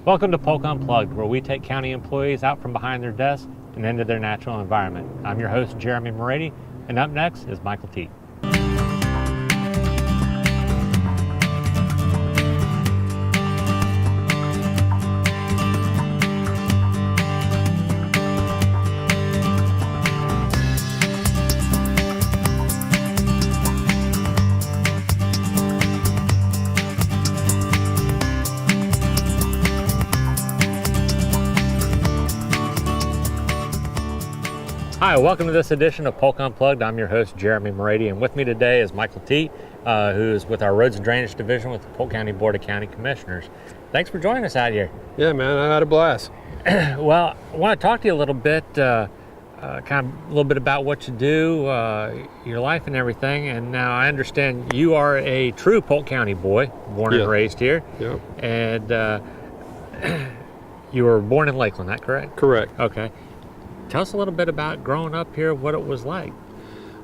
Welcome to Polk Unplugged, where we take county employees out from behind their desks and into their natural environment. I'm your host, Jeremy Maready, and up next is Michael Teate. Hi, welcome to this edition of Polk Unplugged. I'm your host, Jeremy Maready, and with me today is Michael Teate, who is with our Roads and Drainage Division with the Polk County Board of County Commissioners. Thanks for joining us out here. Yeah, man, I had a blast. Well, I want to talk to you a little bit, about what you do, your life and everything. And now I understand you are a true Polk County boy, born and raised here. Yeah. And you were born in Lakeland, is that correct? Correct. Okay. Tell us a little bit about growing up here, what it was like.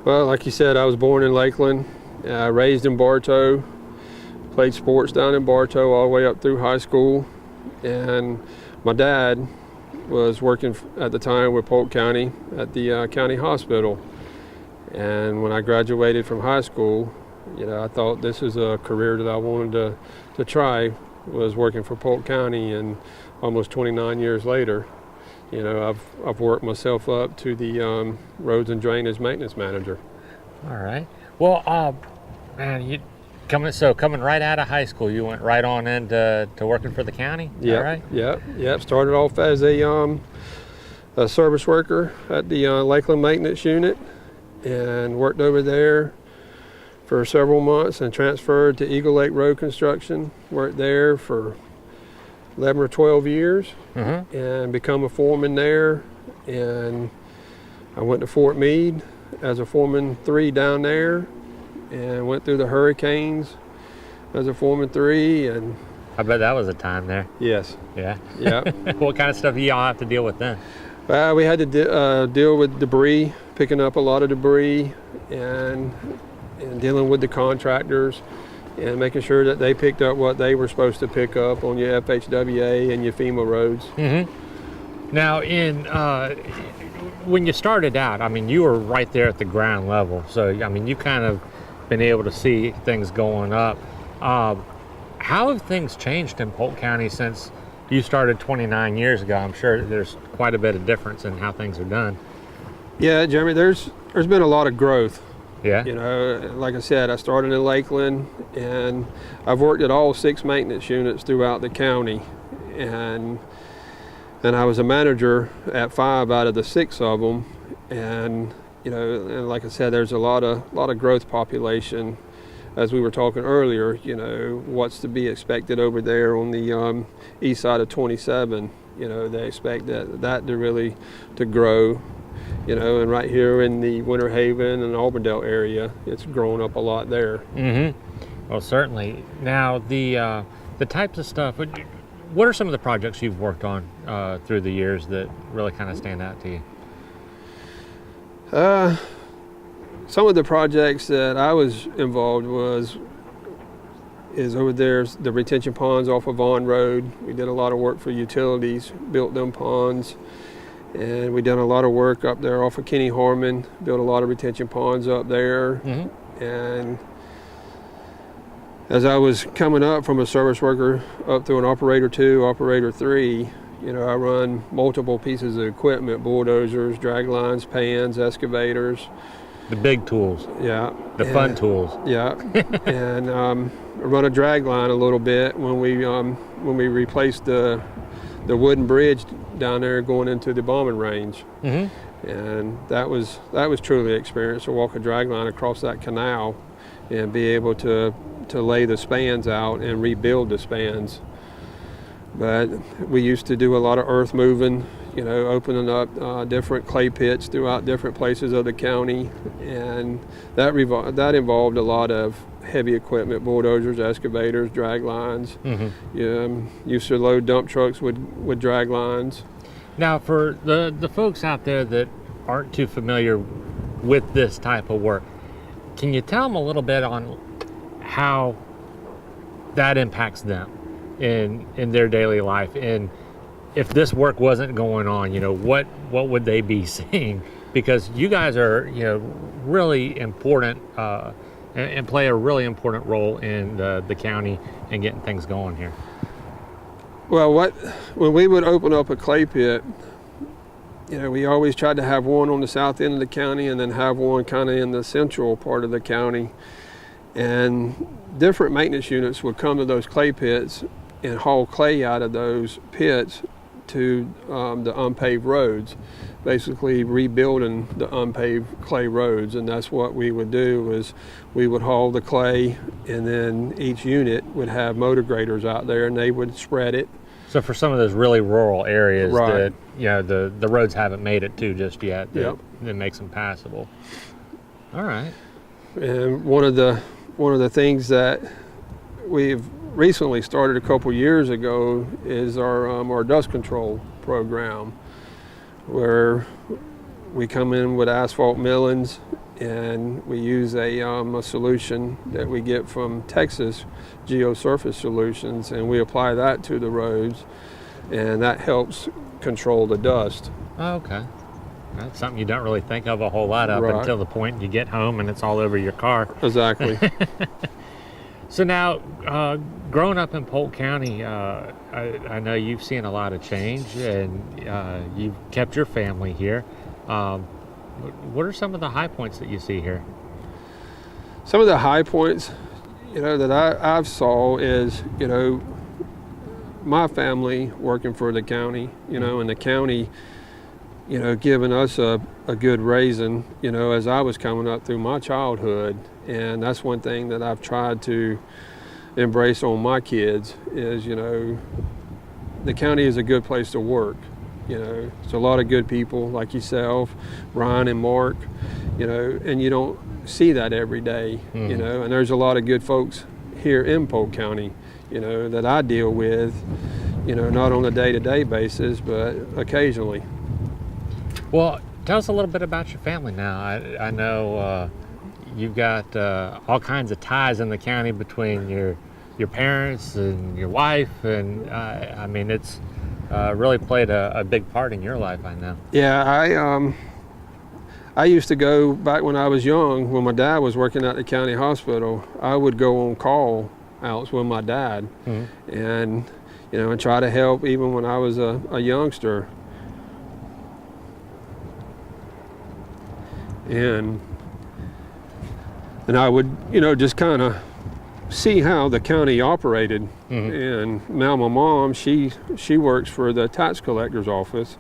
Well, like you said, I was born in Lakeland, raised in Bartow, played sports down in Bartow all the way up through high school. And my dad was working at the time with Polk County at the county hospital. And when I graduated from high school, I thought this is a career that I wanted to try, was working for Polk County. And almost 29 years later, I've worked myself up to the Roads and Drainage Maintenance Manager. All right. Well, man, coming right out of high school, you went right on into working for the county. Yeah. Right? Yeah. Started off as a service worker at the Lakeland Maintenance Unit, and worked over there for several months, and transferred to Eagle Lake Road Construction. Worked there for 11 or 12 years, and become a foreman there. And I went to Fort Meade as a foreman 3 down there, and went through the hurricanes as a foreman 3. And I bet that was a time there. yes, Yeah. yeah. What kind of stuff do y'all have to deal with then? We had to deal with debris, picking up a lot of debris, and dealing with the contractors, and making sure that they picked up what they were supposed to pick up on your FHWA and your FEMA roads. Now, when you started out, you were right there at the ground level. So, you kind of been able to see things going up. How have things changed in Polk County since you started 29 years ago? I'm sure there's quite a bit of difference in how things are done. Yeah, Jeremy, there's been a lot of growth. Yeah. Like I said, I started in Lakeland, and I've worked at all 6 maintenance units throughout the county, and I was a manager at 5 out of the 6 of them. And and like I said, there's a lot of growth population, as we were talking earlier. What's to be expected over there on the east side of 27. They expect that to grow. And right here in the Winter Haven and Auburndale area, it's grown up a lot there. Well, certainly. Now, the types of stuff, what are some of the projects you've worked on through the years that really kind of stand out to you? Some of the projects that I was involved is over there, the retention ponds off of Vaughn Road. We did a lot of work for utilities, built them ponds. And we done a lot of work up there off of Kenny Harmon, built a lot of retention ponds up there. And as I was coming up from a service worker up to an operator 2, operator 3, I run multiple pieces of equipment: bulldozers, drag lines, pans, excavators. The big tools. Yeah. The fun tools. Yeah. And I run a drag line a little bit when we replaced the wooden bridge down there going into the bombing range. And that was truly an experience to walk a drag line across that canal and be able to lay the spans out and rebuild the spans. But we used to do a lot of earth moving, opening up different clay pits throughout different places of the county, and that involved a lot of heavy equipment: bulldozers, excavators, drag lines. Used to load dump trucks with drag lines. Now, for the folks out there that aren't too familiar with this type of work, can you tell them a little bit on how that impacts them? in their daily life? And if this work wasn't going on, what would they be seeing? Because you guys are, really important and play a really important role in the county and getting things going here. Well, when we would open up a clay pit, we always tried to have one on the south end of the county and then have one kind of in the central part of the county. And different maintenance units would come to those clay pits and haul clay out of those pits to the unpaved roads, basically rebuilding the unpaved clay roads. And that's what we would do, is we would haul the clay, and then each unit would have motor graders out there and they would spread it. So for some of those really rural areas Right. that the roads haven't made it to just yet, Yep. that makes them passable. All right. And one of the things that we've recently started a couple years ago is our dust control program, where we come in with asphalt millings and we use a solution that we get from Texas, Geosurface Solutions, and we apply that to the roads, and that helps control the dust. Oh, okay. That's something you don't really think of a whole lot of Right. until the point you get home and it's all over your car. Exactly. So now, growing up in Polk County, I know you've seen a lot of change, and you've kept your family here. What are some of the high points that you see here? Some of the high points, that I've saw is, my family working for the county, and the county, giving us a good raising, as I was coming up through my childhood. And that's one thing that I've tried to embrace on my kids is, the county is a good place to work. It's a lot of good people like yourself, Ryan and Mark, and you don't see that every day, and there's a lot of good folks here in Polk County, that I deal with, not on a day-to-day basis, but occasionally. Well, tell us a little bit about your family now. I know you've got all kinds of ties in the county between your parents and your wife, and I mean, it's really played a big part in your life, I know. Yeah, I used to go back when I was young, when my dad was working at the county hospital. I would go on call outs with my dad, and and try to help even when I was a youngster. And I would, just kind of see how the county operated. And now my mom, she works for the tax collector's office,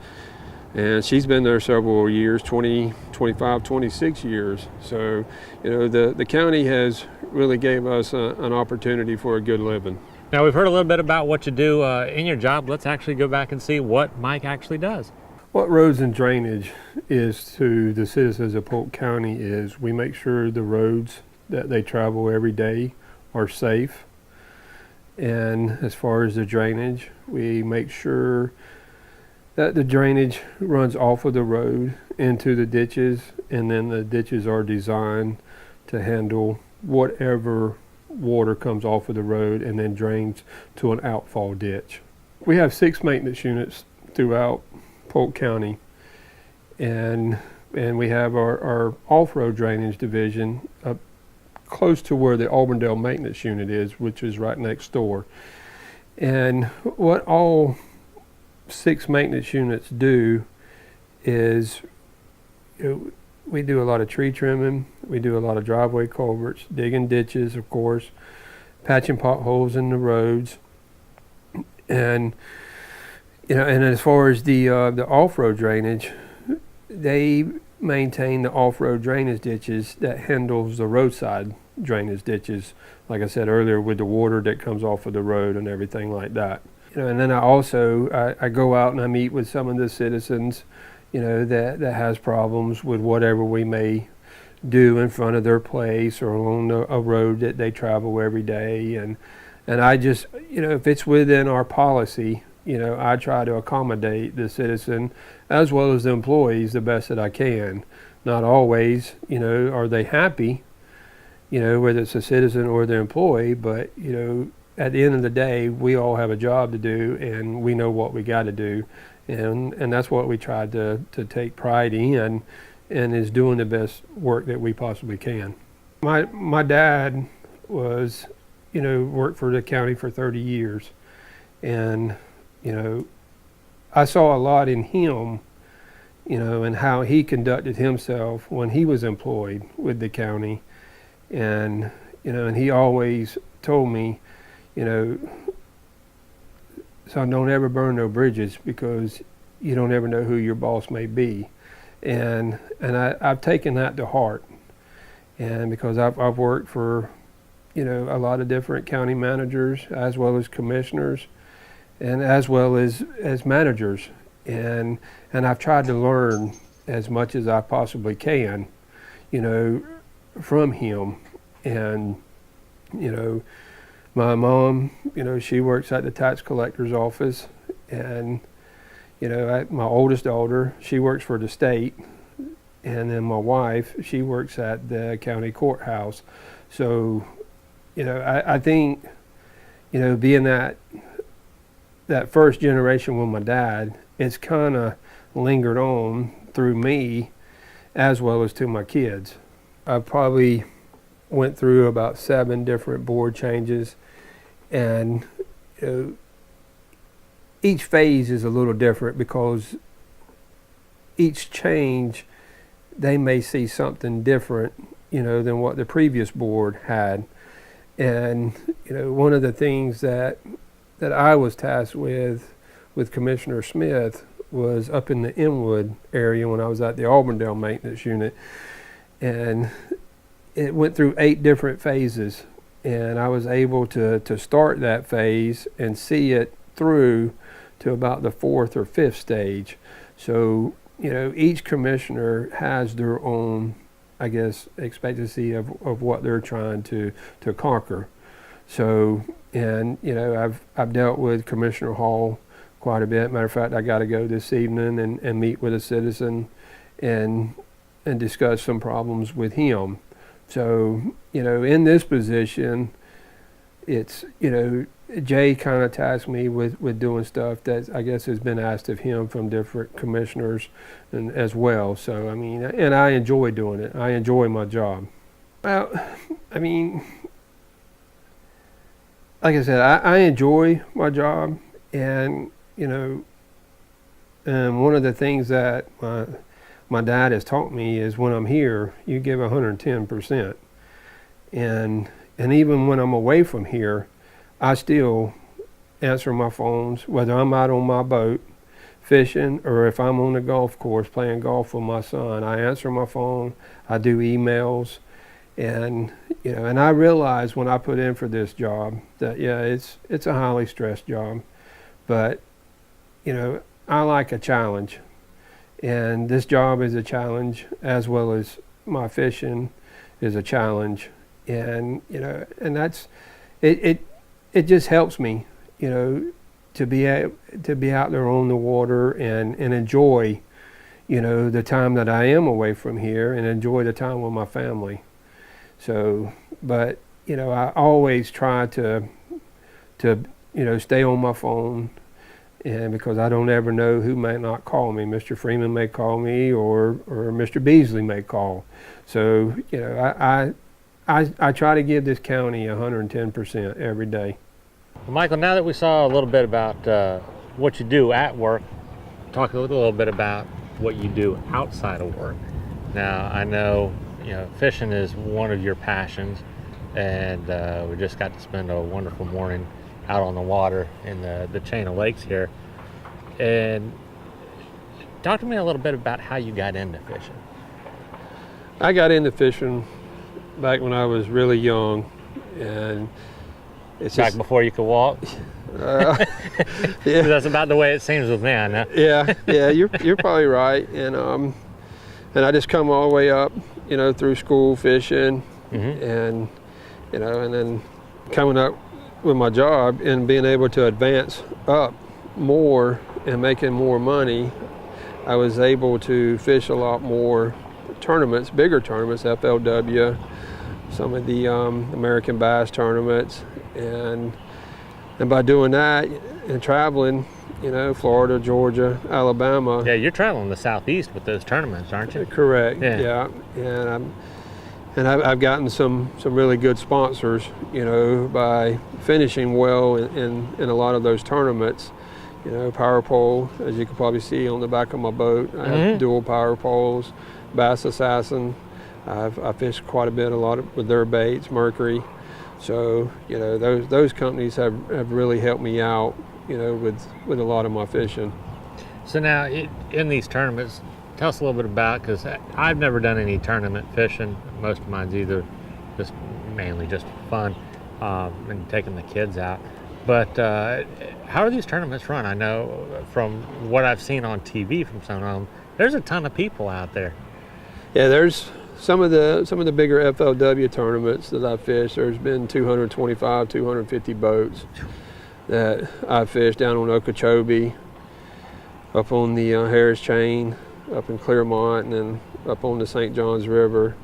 and she's been there several years, 20, 25, 26 years. So, the county has really gave us an opportunity for a good living. Now, we've heard a little bit about what you do in your job. Let's actually go back and see what Mike actually does. What roads and drainage is to the citizens of Polk County is we make sure the roads that they travel every day are safe. And as far as the drainage, we make sure that the drainage runs off of the road into the ditches, and then the ditches are designed to handle whatever water comes off of the road and then drains to an outfall ditch. We have 6 maintenance units throughout Polk County, and we have our off-road drainage division up close to where the Auburndale maintenance unit is, which is right next door. And what all 6 maintenance units do is we do a lot of tree trimming, we do a lot of driveway culverts, digging ditches, of course, patching potholes in the roads, and and as far as the off-road drainage, they maintain the off-road drainage ditches that handles the roadside drainage ditches, like I said earlier, with the water that comes off of the road and everything like that. And then I go out and I meet with some of the citizens, that has problems with whatever we may do in front of their place or on a road that they travel every day. And I just, if it's within our policy, I try to accommodate the citizen as well as the employees the best that I can. Not always, are they happy, whether it's a citizen or the employee, but, at the end of the day, we all have a job to do, and we know what we got to do, and that's what we try to take pride in, and is doing the best work that we possibly can. My dad was, worked for the county for 30 years, and I saw a lot in him, and how he conducted himself when he was employed with the county, and and he always told me, son, don't ever burn no bridges, because you don't ever know who your boss may be. And I've taken that to heart. And because I've worked for, a lot of different county managers, as well as commissioners, and as well as managers. And I've tried to learn as much as I possibly can, from him. And, my mom, she works at the tax collector's office, and, my oldest daughter, she works for the state, and then my wife, she works at the county courthouse. So, I think, being that first generation with my dad, it's kind of lingered on through me as well as to my kids. I probably went through about 7 different board changes, and each phase is a little different, because each change, they may see something different, than what the previous board had. And one of the things that I was tasked with Commissioner Smith was up in the Inwood area when I was at the Auburndale Maintenance Unit, and it went through 8 different phases, and I was able to start that phase and see it through to about the 4th or 5th stage. So each commissioner has their own, I guess, expectancy of what they're trying to conquer. So, and I've dealt with Commissioner Hall quite a bit. Matter of fact, I got to go this evening and meet with a citizen and discuss some problems with him. So, in this position, it's, Jay kind of tasked me with doing stuff that I guess has been asked of him from different commissioners and as well. So, and I enjoy doing it. I enjoy my job. Well, like I said, I enjoy my job, and, and one of the things that my dad has taught me is, when I'm here, you give 110%. And even when I'm away from here, I still answer my phones, whether I'm out on my boat fishing or if I'm on the golf course playing golf with my son. I answer my phone, I do emails, and and I realize when I put in for this job that it's a highly stressed job, but I like a challenge, and this job is a challenge, as well as my fishing is a challenge, and and that's it. It just helps me, to be out there on the water and enjoy, the time that I am away from here, and enjoy the time with my family. So, but I always try to stay on my phone, and because I don't ever know who may not call me. Mr. Freeman may call me, or Mr. Beasley may call. So I try to give this county 110% every day. Well, Michael, now that we saw a little bit about what you do at work, talk a little bit about what you do outside of work. Now, I know fishing is one of your passions, and we just got to spend a wonderful morning out on the water in the chain of lakes here. And talk to me a little bit about how you got into fishing. I got into fishing back when I was really young, and it's back before you could walk. Yeah. That's about the way it seems with me. I know. Yeah, you're probably right. And I just come all the way up, through school fishing, and and then coming up with my job and being able to advance up more and making more money. I was able to fish a lot more tournaments, bigger tournaments, FLW, some of the American Bass tournaments, and And by doing that and traveling, Florida, Georgia, Alabama. Yeah, you're traveling the Southeast with those tournaments, aren't you? Correct. Yeah. And I've gotten some really good sponsors, by finishing well in a lot of those tournaments. Power pole, as you can probably see on the back of my boat. I have dual power poles, Bass Assassin. I fished quite a lot with their baits, Mercury. So, those companies have really helped me out, with a lot of my fishing. So now, in these tournaments, tell us a little bit about, because I've never done any tournament fishing. Most of mine's either mainly just fun and taking the kids out. But how are these tournaments run? I know from what I've seen on TV from some of them, there's a ton of people out there. Yeah, there's some of the bigger FLW tournaments that I've fished. There's been 225, 250 boats that I've fished down on Okeechobee, up on the Harris Chain, up in Clearmont, and then up on the St. Johns River.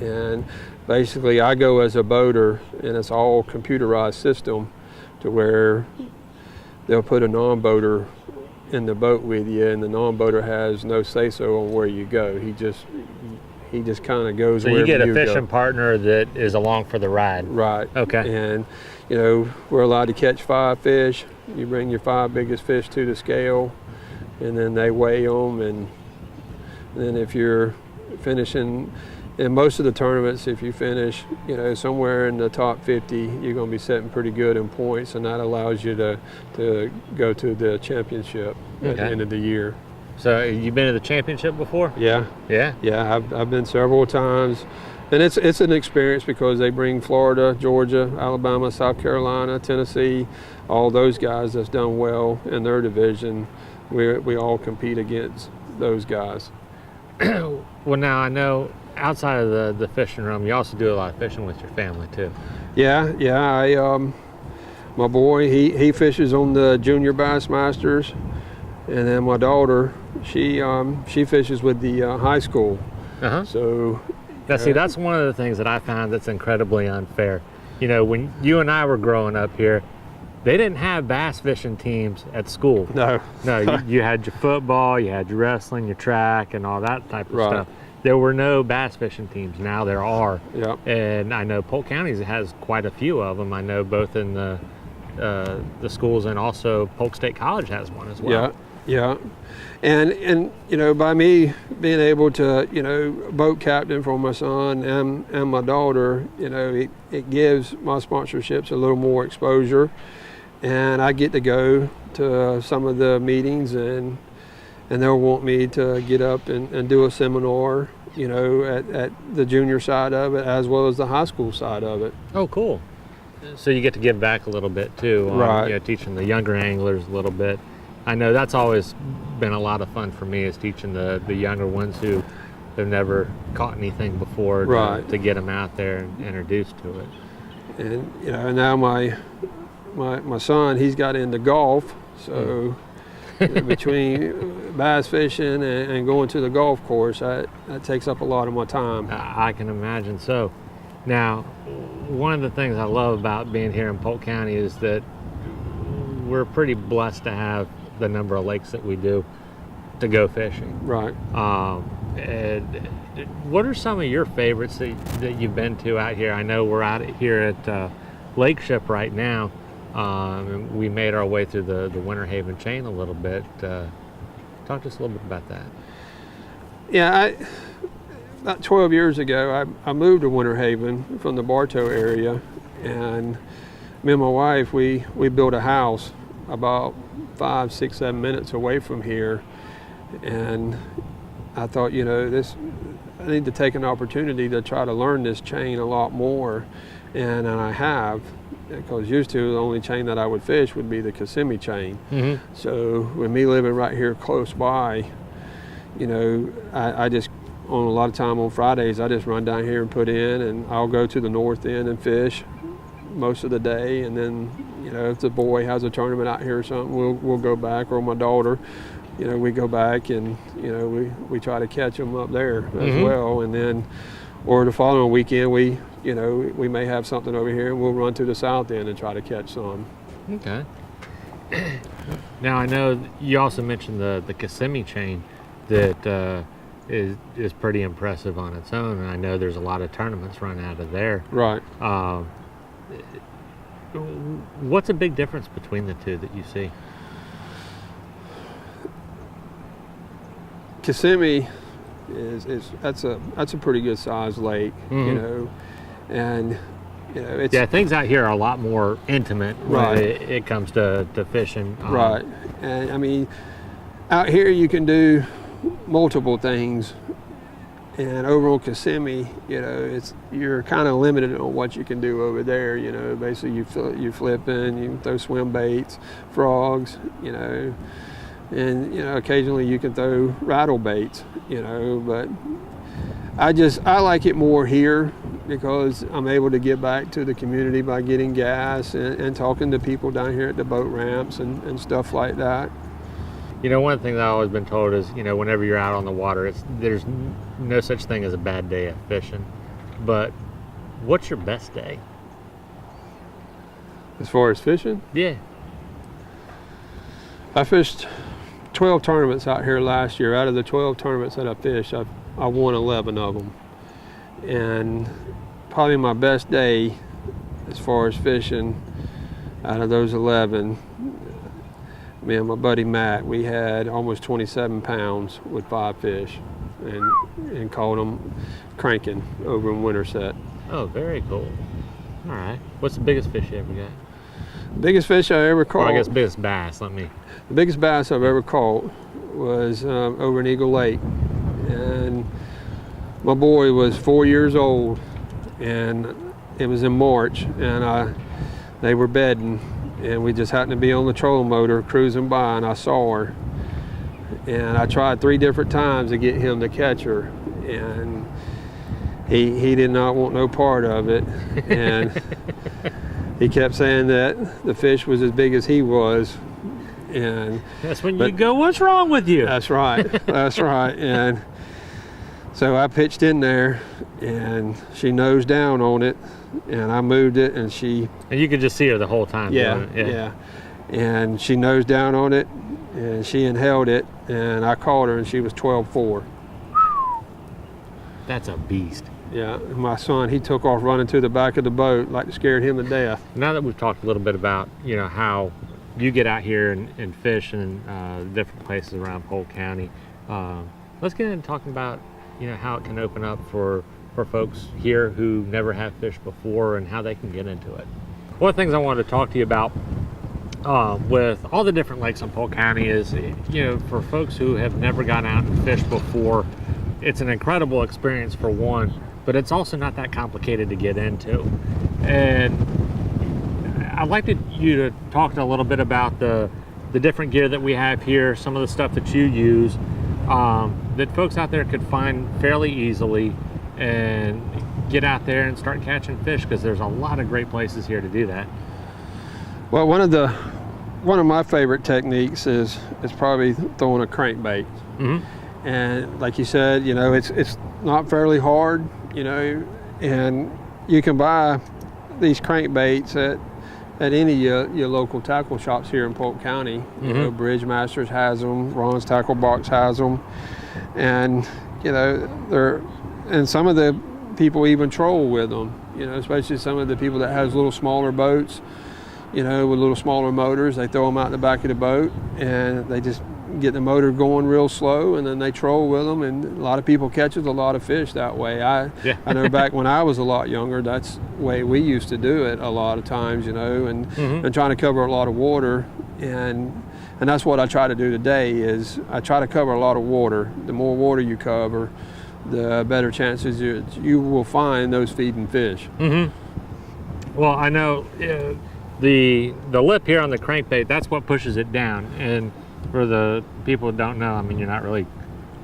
And basically I go as a boater, and it's all computerized system to where they'll put a non-boater in the boat with you, and the non-boater has no say-so on where you go. He just kind of goes wherever you go. So you get a fishing partner that is along for the ride. Right. Okay. And, we're allowed to catch 5 fish. You bring your 5 biggest fish to the scale, and then they weigh them. And then if you're finishing, in most of the tournaments, if you finish, somewhere in the top 50, you're going to be setting pretty good in points, and that allows you to go to the championship at the end of the year. So you've been to the championship before? Yeah. Yeah? Yeah, I've been several times. And it's an experience because they bring Florida, Georgia, Alabama, South Carolina, Tennessee, all those guys that's done well in their division. We all compete against those guys. Well, now I know outside of the fishing room, you also do a lot of fishing with your family too. Yeah. My boy, he fishes on the Junior Bass Masters, and then my daughter, she fishes with the high school. So. Now, see, that's one of the things that I found that's incredibly unfair. When you and I were growing up here, they didn't have bass fishing teams at school. No. You had your football, you had your wrestling, your track, and all that type of stuff. There were no bass fishing teams. Now there are. Yeah. And I know Polk County has quite a few of them. I know both in the schools, and also Polk State College has one as well. Yeah. And by me being able to, boat captain for my son and my daughter, it gives my sponsorships a little more exposure. And I get to go to some of the meetings, and they'll want me to get up and do a seminar, at the junior side of it as well as the high school side of it. Oh, cool. So you get to give back a little bit too, on, teaching the younger anglers a little bit. I know that's always been a lot of fun for me, is teaching the younger ones who have never caught anything before, to get them out there and introduced to it. And now my son, he's got into golf, so between bass fishing and going to the golf course, that takes up a lot of my time. I can imagine so. Now, one of the things I love about being here in Polk County is that we're pretty blessed to have the number of lakes that we do to go fishing. Right. And what are some of your favorites that you've been to out here? I know we're out here at Lake Ship right now. We made our way through the Winter Haven chain a little bit. Talk to us a little bit about that. Yeah, about 12 years ago, I moved to Winter Haven from the Bartow area, and me and my wife, we built a house about 5, 6, 7 minutes away from here, and I thought, I need to take an opportunity to try to learn this chain a lot more, and I have, because used to the only chain that I would fish would be the Kissimmee chain. Mm-hmm. So with me living right here close by, I just, on a lot of time on Fridays, I just run down here and put in, and I'll go to the north end and fish most of the day, and then if the boy has a tournament out here or something, we'll go back, or my daughter, we go back, and we try to catch them up there as well, and then or the following weekend we may have something over here, and we'll run to the south end and try to catch some. Okay. Now I know you also mentioned the Kissimmee chain that is pretty impressive on its own, and I know there's a lot of tournaments run out of there. Right. What's a big difference between the two that you see? Kissimmee that's a pretty good sized lake, you know, and it's things out here are a lot more intimate right. when it comes to fishing. Right, and I mean, out here you can do multiple things, and over on Kissimmee, you're kind of limited on what you can do over there. Basically you flipping, you can throw swim baits, frogs, and occasionally you can throw rattle baits, but I like it more here because I'm able to give back to the community by getting gas and talking to people down here at the boat ramps and stuff like that. One thing that I've always been told is, whenever you're out on the water, there's no such thing as a bad day of fishing. But what's your best day? As far as fishing? Yeah. I fished 12 tournaments out here last year. Out of the 12 tournaments that I fished, I won 11 of them. And probably my best day as far as fishing out of those 11, me and my buddy Matt, we had almost 27 pounds with 5 fish and caught them cranking over in Winterset. Oh, very cool. All right. What's the biggest fish you ever got? Biggest fish I ever caught. Or I guess biggest bass, The biggest bass I've ever caught was over in Eagle Lake. And my boy was 4 years old, and it was in March, and they were bedding, and we just happened to be on the trolling motor cruising by, and I saw her. And I tried 3 different times to get him to catch her, and he did not want no part of it. And he kept saying that the fish was as big as he was. And that's when you go, what's wrong with you? That's right. That's right. And so I pitched in there, and she nosed down on it, and I moved it, and you could just see her the whole time. Yeah. And she nosed down on it, and she inhaled it, and I caught her, and she was 12-4. That's a beast. Yeah, and my son, he took off running to the back of the boat like it scared him to death. Now that we've talked a little bit about, how you get out here and fish in different places around Polk County, let's get into talking about, how it can open up for folks here who never have fished before and how they can get into it. One of the things I wanted to talk to you about with all the different lakes in Polk County is, for folks who have never gone out and fished before, it's an incredible experience for one, but it's also not that complicated to get into. And I'd like you to talk a little bit about the different gear that we have here, some of the stuff that you use, that folks out there could find fairly easily and get out there and start catching fish, because there's a lot of great places here to do that. Well, one of my favorite techniques is probably throwing a crankbait. Mm-hmm. And like you said, it's not fairly hard, and you can buy these crankbaits at any of your local tackle shops here in Polk County. Mm-hmm. Bridge Masters has them, Ron's Tackle Box has them, and and some of the people even troll with them, especially some of the people that has little smaller boats, with little smaller motors. They throw them out the back of the boat, and they just get the motor going real slow, and then they troll with them, and a lot of people catches a lot of fish that way. I know back when I was a lot younger, that's the way we used to do it a lot of times, and mm-hmm. and trying to cover a lot of water, and that's what I try to do today. Is I try to cover a lot of water. The more water you cover, the better chances you will find those feeding fish. Mm-hmm. Well, I know the lip here on the crankbait, that's what pushes it down, and for the people who don't know, you're not really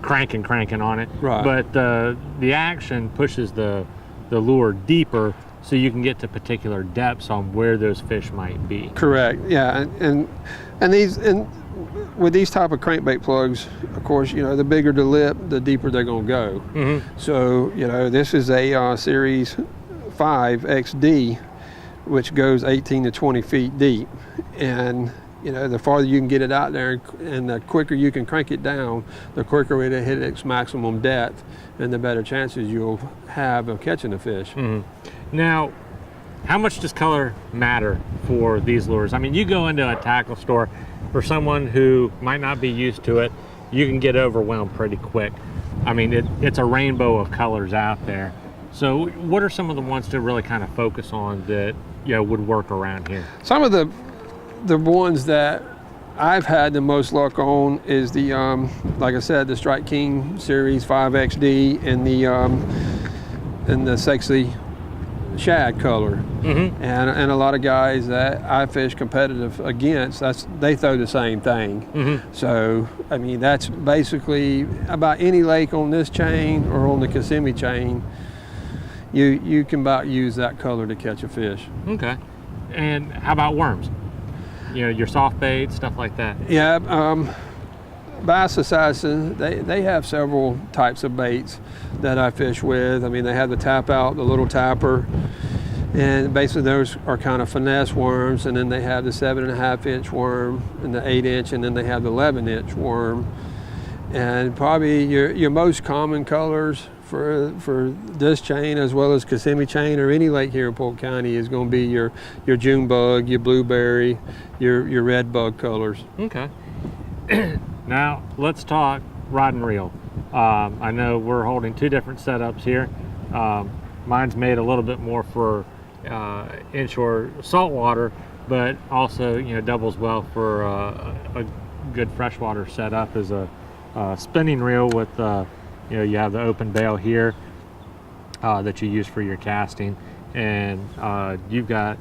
cranking on it, right? But the action pushes the lure deeper, so you can get to particular depths on where those fish might be. Correct. Yeah, and with these type of crankbait plugs, of course, the bigger the lip, the deeper they're going to go. Mm-hmm. So this is a Series 5 XD, which goes 18 to 20 feet deep, and you know, the farther you can get it out there and the quicker you can crank it down, the quicker it'll hit its maximum depth and the better chances you'll have of catching a fish. Now, how much does color matter for these lures? I mean, you go into a tackle store, for someone who might not be used to it, you can get overwhelmed pretty quick. I mean, it's a rainbow of colors out there. So what are some of the ones to really kind of focus on that, you know, would work around here? Some of the ones that I've had the most luck on is the, like I said, the Strike King Series 5XD and the Sexy Shad color. And a lot of guys that I fish competitive against, they throw the same thing. So, I mean, that's basically about any lake on this chain or on the Kissimmee chain, you can about use that color to catch a fish. Okay. And how about worms? You know, your soft bait, stuff like that. Yeah, Bass Assassin, they have several types of baits that I fish with. I mean, they have the tap out, the little tapper, and basically those are kind of finesse worms, and then they have the 7.5-inch worm and the 8-inch, and then they have the 11-inch worm. And probably your most common colors for this chain, as well as Kissimmee chain or any lake here in Polk County, is going to be your June bug, your blueberry, your red bug colors. Okay. Now let's talk rod and reel. I know we're holding two different setups here. Mine's made a little bit more for inshore saltwater, but also, you know, doubles well for a good freshwater setup as a spinning reel with you know, you have the open bail here that you use for your casting, and you've got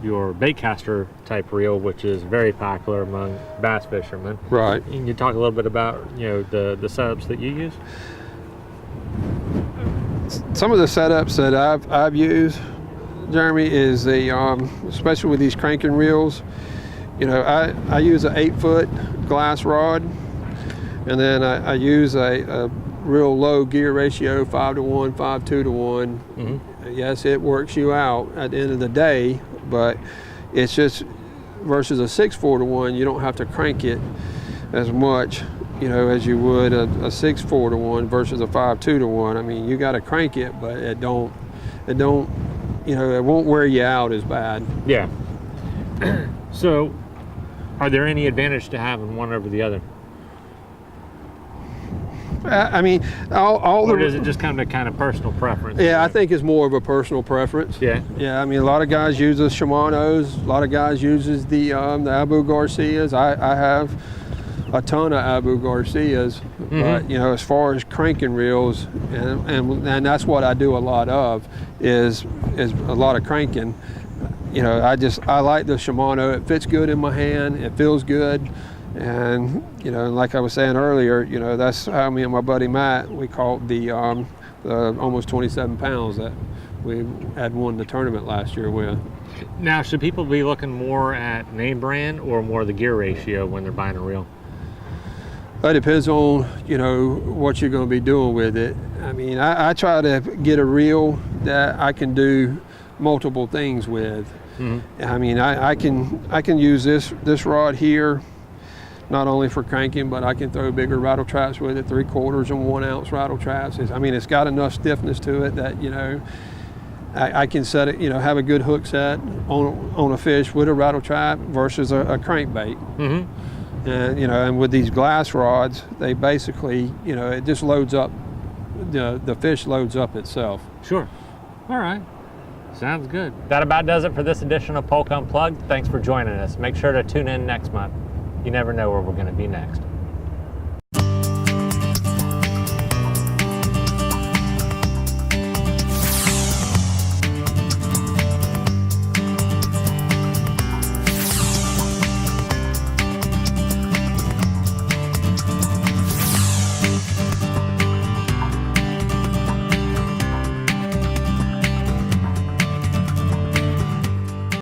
your baitcaster type reel, which is very popular among bass fishermen. Right. Can you talk a little bit about, you know, the setups that you use? Some of the setups that I've used, Jeremy, is especially with these cranking reels. You know, I use an 8-foot glass rod. And then I use a real low gear ratio, 5-to-1, 5-2-to-1. Yes, it works you out at the end of the day, but it's just versus a 6-4-to-1, you don't have to crank it as much, you know, as you would a 6-4-to-1 versus a 5-2-to-1. I mean, you got to crank it, but it don't, you know, it won't wear you out as bad. Yeah. So, are there any advantage to having one over the other? I mean, all or does it just come to kind of personal preference? Yeah, I think it's more of a personal preference. Yeah. Yeah, I mean, a lot of guys use the Shimano's, a lot of guys uses the Abu Garcias. I have a ton of Abu Garcias, but you know, as far as cranking reels, and that's what I do a lot of, is a lot of cranking. You know, I like the Shimano. It fits good in my hand. It feels good. And, you know, like I was saying earlier, you know, that's how me and my buddy Matt, we caught the almost 27 pounds that we had won the tournament last year with. Now, should people be looking more at name brand or more the gear ratio when they're buying a reel? That depends on, you know, what you're going to be doing with it. I mean, I try to get a reel that I can do multiple things with. I mean, I can use this rod here, not only for cranking, but I can throw bigger rattle traps with it, 3/4 and 1 ounce rattle traps. I mean, it's got enough stiffness to it that, you know, I can set it, you know, have a good hook set on a fish with a rattle trap versus a crankbait. And, you know, and with these glass rods, they basically, you know, it just loads up, the fish loads up itself. Sure. All right. Sounds good. That about does it for this edition of Polk Unplugged. Thanks for joining us. Make sure to tune in next month. You never know where we're going to be next.